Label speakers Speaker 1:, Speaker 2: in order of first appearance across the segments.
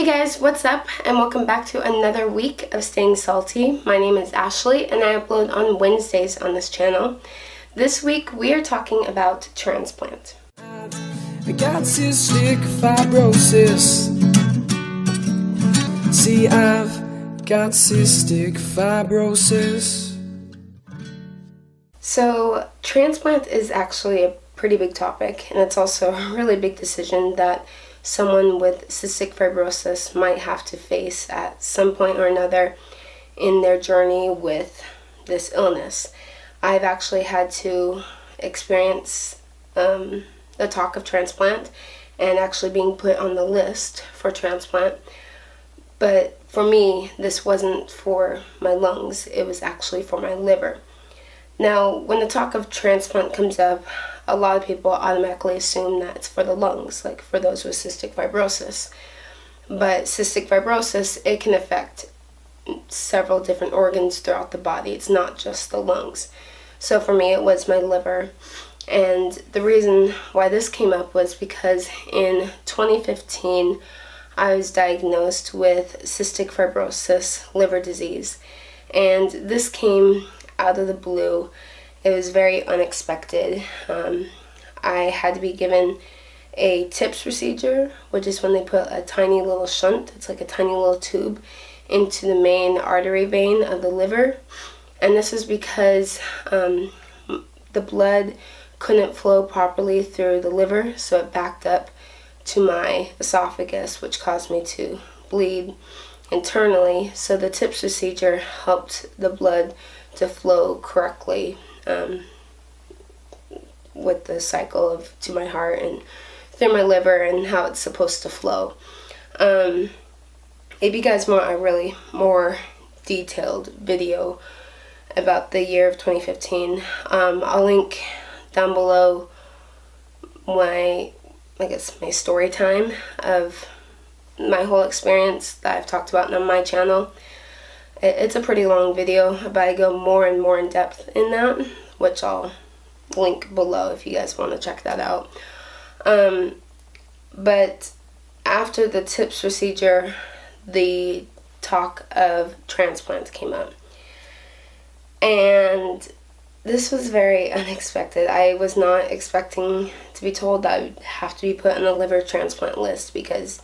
Speaker 1: Hey guys, what's up? And welcome back to another week of Staying Salty. My name is Ashley and I upload on Wednesdays on this channel. This week we are talking about transplant.
Speaker 2: I got cystic fibrosis. See, I've got cystic fibrosis.
Speaker 1: So, transplant is actually a pretty big topic, and it's also a really big decision that someone with cystic fibrosis might have to face at some point or another in their journey with this illness. I've actually had to experience the talk of transplant and actually being put on the list for transplant. But for me, this wasn't for my lungs, it was actually for my liver. Now, when the talk of transplant comes up, a lot of people automatically assume that it's for the lungs, like for those with cystic fibrosis. But cystic fibrosis, it can affect several different organs throughout the body. It's not just the lungs. So for me, it was my liver. And the reason why this came up was because in 2015, I was diagnosed with cystic fibrosis liver disease. And this came out of the blue. It was very unexpected. I had to be given a TIPS procedure, which is when they put a tiny little shunt, it's like a tiny little tube, into the main artery vein of the liver. And this is because the blood couldn't flow properly through the liver, so it backed up to my esophagus, which caused me to bleed internally. So the TIPS procedure helped the blood to flow correctly with the cycle of to my heart and through my liver and how it's supposed to flow. If you guys want a really more detailed video about the year of 2015, I'll link down below my story time of my whole experience that I've talked about on my channel. It's a pretty long video, but I go more and more in depth in that, which I'll link below if you guys want to check that out. But after the TIPS procedure, the talk of transplant came up. And this was very unexpected. I was not expecting to be told that I would have to be put on the liver transplant list, because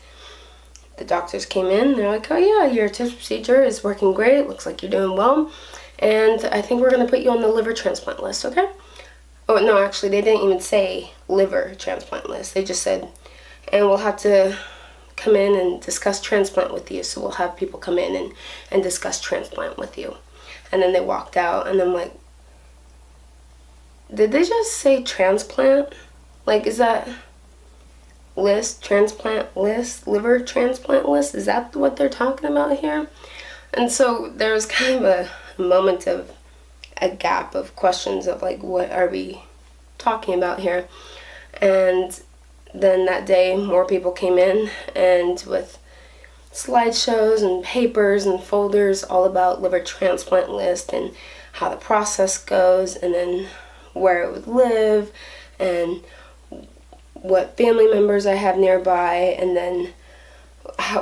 Speaker 1: the doctors came in, they're like, oh yeah, your TIPS procedure is working great, looks like you're doing well, and I think we're going to put you on the liver transplant list, okay? Oh, no, actually, they didn't even say liver transplant list. They just said, and we'll have to come in and discuss transplant with you, so we'll have people come in and discuss transplant with you. And then they walked out, and I'm like, did they just say transplant? Like, is that list, transplant list, liver transplant list? Is that what they're talking about here? And so there was kind of a moment of a gap of questions of like, what are we talking about here? And then that day more people came in, and with slideshows and papers and folders all about liver transplant list and how the process goes, and then where it would live, and what family members I have nearby, and then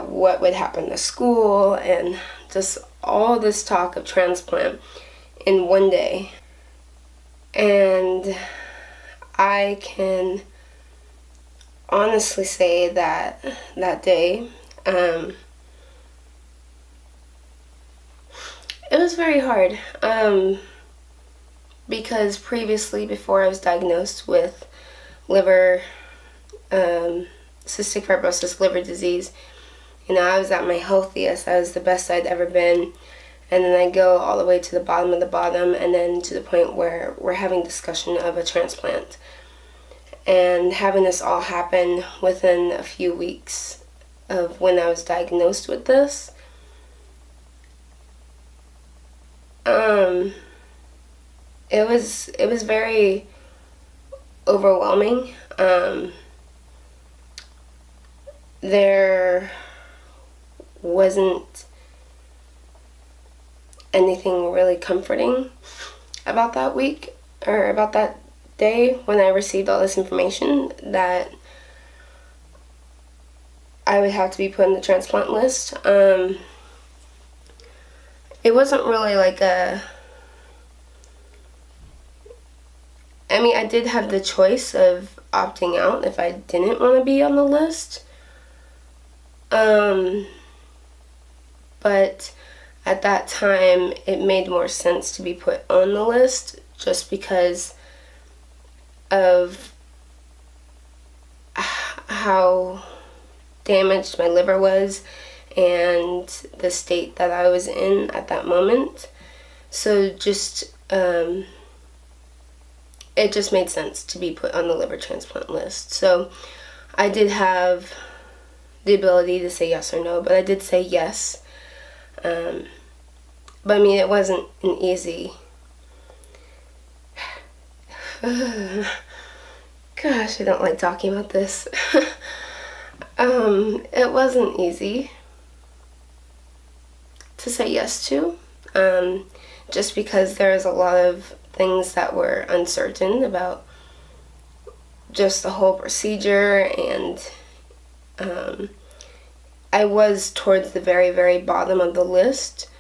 Speaker 1: what would happen to school, and just all this talk of transplant in one day. And I can honestly say that that day, it was very hard, because previously, before I was diagnosed with cystic fibrosis liver disease, I was at my healthiest. I was the best I'd ever been. And then I go all the way to the bottom of the bottom, and then to the point where we're having discussion of a transplant. And having this all happen within a few weeks of when I was diagnosed with this, it was very overwhelming. There wasn't anything really comforting about that week, or about that day when I received all this information, that I would have to be put on the transplant list. It wasn't really like I did have the choice of opting out if I didn't want to be on the list. But at that time, it made more sense to be put on the list just because of how damaged my liver was and the state that I was in at that moment. So it just made sense to be put on the liver transplant list. So I did have the ability to say yes or no, but I did say yes. But it wasn't an easy... Gosh, I don't like talking about this. It wasn't easy to say yes to, just because there's a lot of things that were uncertain about just the whole procedure, and I was towards the very, very bottom of the list.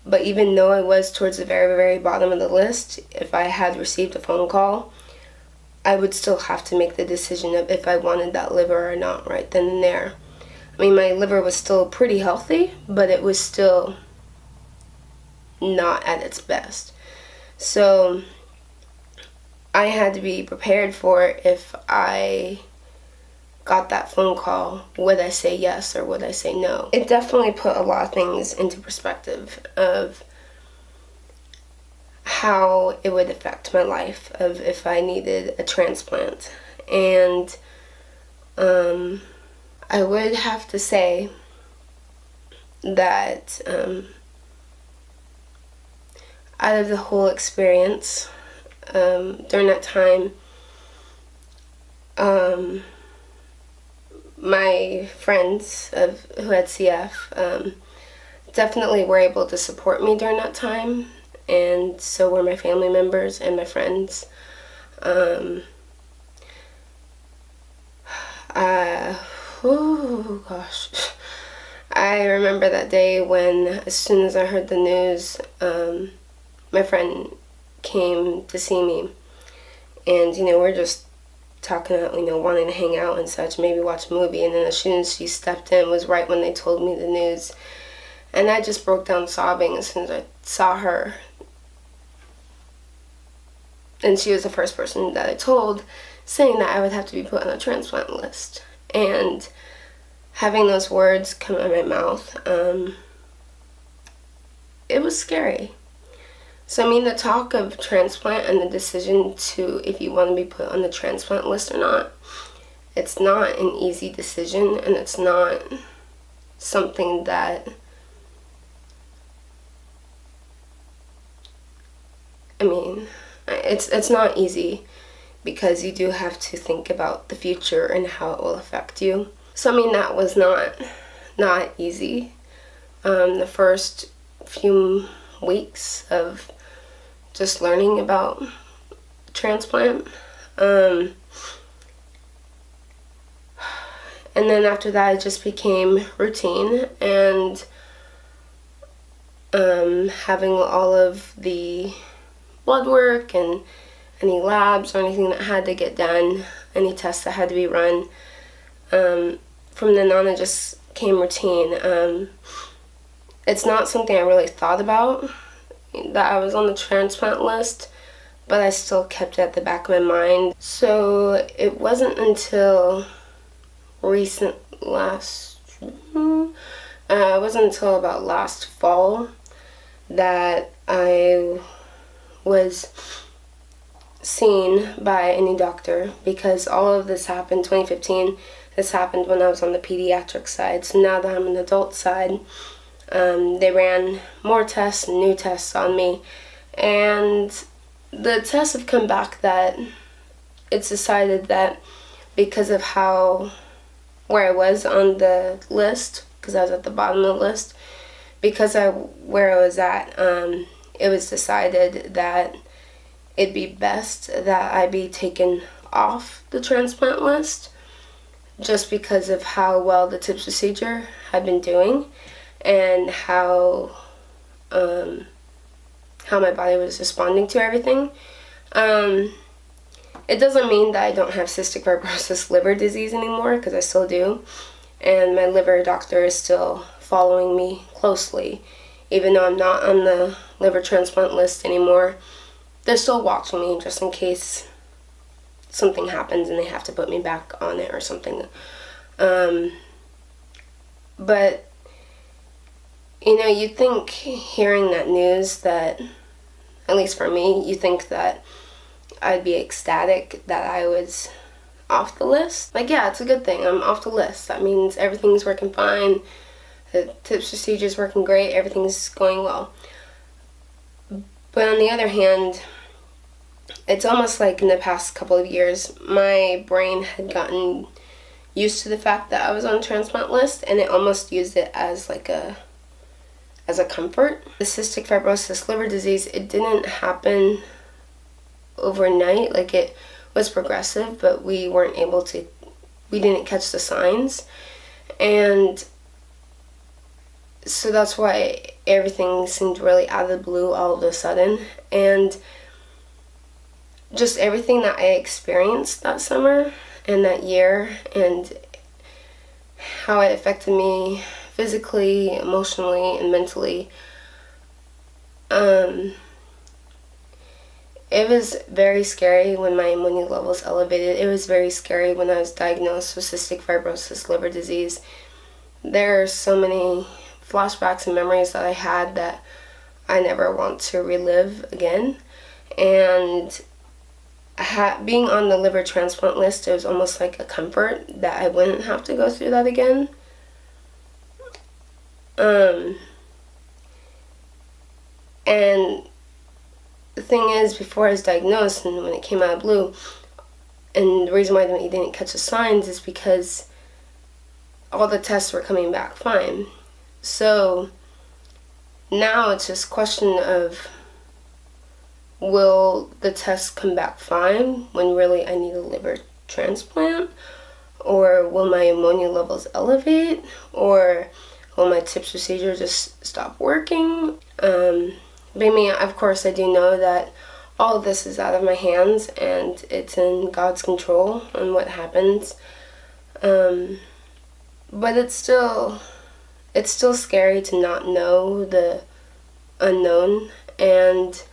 Speaker 1: But even though I was towards the very, very bottom of the list, if I had received a phone call, I would still have to make the decision of if I wanted that liver or not right then and there. My liver was still pretty healthy, but it was still not at its best. So I had to be prepared for if I got that phone call, would I say yes or would I say no? It definitely put a lot of things into perspective of how it would affect my life of if I needed a transplant. And I would have to say that out of the whole experience, during that time, my friends who had CF definitely were able to support me during that time, and so were my family members and my friends. Oh gosh. I remember that day when, as soon as I heard the news, my friend came to see me, and we're just talking about wanting to hang out and such, maybe watch a movie, and then as soon as she stepped in was right when they told me the news, and I just broke down sobbing as soon as I saw her. And she was the first person that I told, saying that I would have to be put on a transplant list. And having those words come out of my mouth, it was scary. So the talk of transplant and the decision to if you want to be put on the transplant list or not, it's not an easy decision, and it's not something that it's not easy, because you do have to think about the future and how it will affect you. So that was not easy. The first few weeks of just learning about transplant, and then after that it just became routine, and having all of the blood work and any labs or anything that had to get done, any tests that had to be run, from then on it just came routine. It's not something I really thought about, that I was on the transplant list, but I still kept it at the back of my mind. So it wasn't until about last fall that I was seen by any doctor, because all of this happened 2015. This happened when I was on the pediatric side. So now that I'm on the adult side, they ran more tests and new tests on me, and the tests have come back that it's decided that because of where I was on the list, because I was at the bottom of the list, because where I was at, it was decided that it'd be best that I be taken off the transplant list. just because of how well the TIPS procedure had been doing and how my body was responding to everything. It doesn't mean that I don't have cystic fibrosis liver disease anymore, because I still do. And my liver doctor is still following me closely. Even though I'm not on the liver transplant list anymore, they're still watching me just in case something happens and they have to put me back on it or something. But, you know, you think hearing that news that, at least for me, you think that I'd be ecstatic that I was off the list. Like, yeah, it's a good thing. I'm off the list. That means everything's working fine. The TIPS procedure's working great. Everything's going well. But on the other hand, it's almost like in the past couple of years, my brain had gotten used to the fact that I was on a transplant list, and it almost used it as like as a comfort. The cystic fibrosis liver disease, it didn't happen overnight. Like, it was progressive, but we didn't catch the signs. And so that's why everything seemed really out of the blue all of a sudden. And just everything that I experienced that summer and that year, and how it affected me physically, emotionally, and mentally, it was very scary when my ammonia levels elevated. It was very scary when I was diagnosed with cystic fibrosis liver disease. There are so many flashbacks and memories that I had that I never want to relive again. And being on the liver transplant list, it was almost like a comfort that I wouldn't have to go through that again. And the thing is, before I was diagnosed and when it came out of blue, and the reason why he didn't catch the signs is because all the tests were coming back fine. So now it's just a question of, will the tests come back fine when really I need a liver transplant? Or will my ammonia levels elevate? Or will my TIPS procedure just stop working? But I mean, of course, I do know that all of this is out of my hands and it's in God's control on what happens. But it's still scary to not know the unknown, and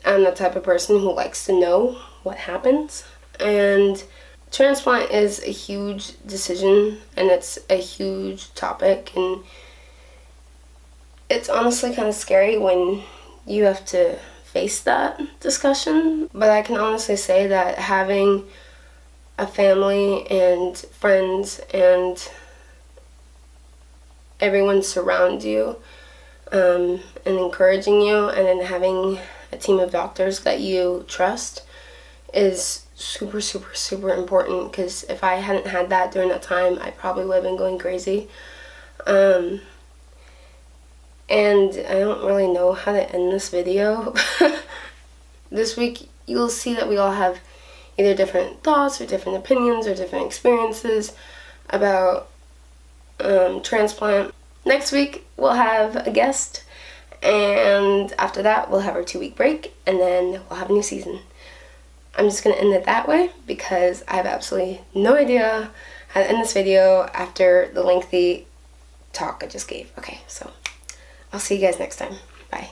Speaker 1: I'm the type of person who likes to know what happens. And transplant is a huge decision, and it's a huge topic, and it's honestly kind of scary when you have to face that discussion. But I can honestly say that having a family and friends and everyone surround you and encouraging you, and then having a team of doctors that you trust is super, super, super important. Because if I hadn't had that during that time, I probably would have been going crazy. And I don't really know how to end this video. This week, you'll see that we all have either different thoughts or different opinions or different experiences about transplant. Next week, we'll have a guest. And after that, we'll have our 2-week break. And then we'll have a new season. I'm just going to end it that way because I have absolutely no idea how to end this video after the lengthy talk I just gave. Okay, so I'll see you guys next time. Bye.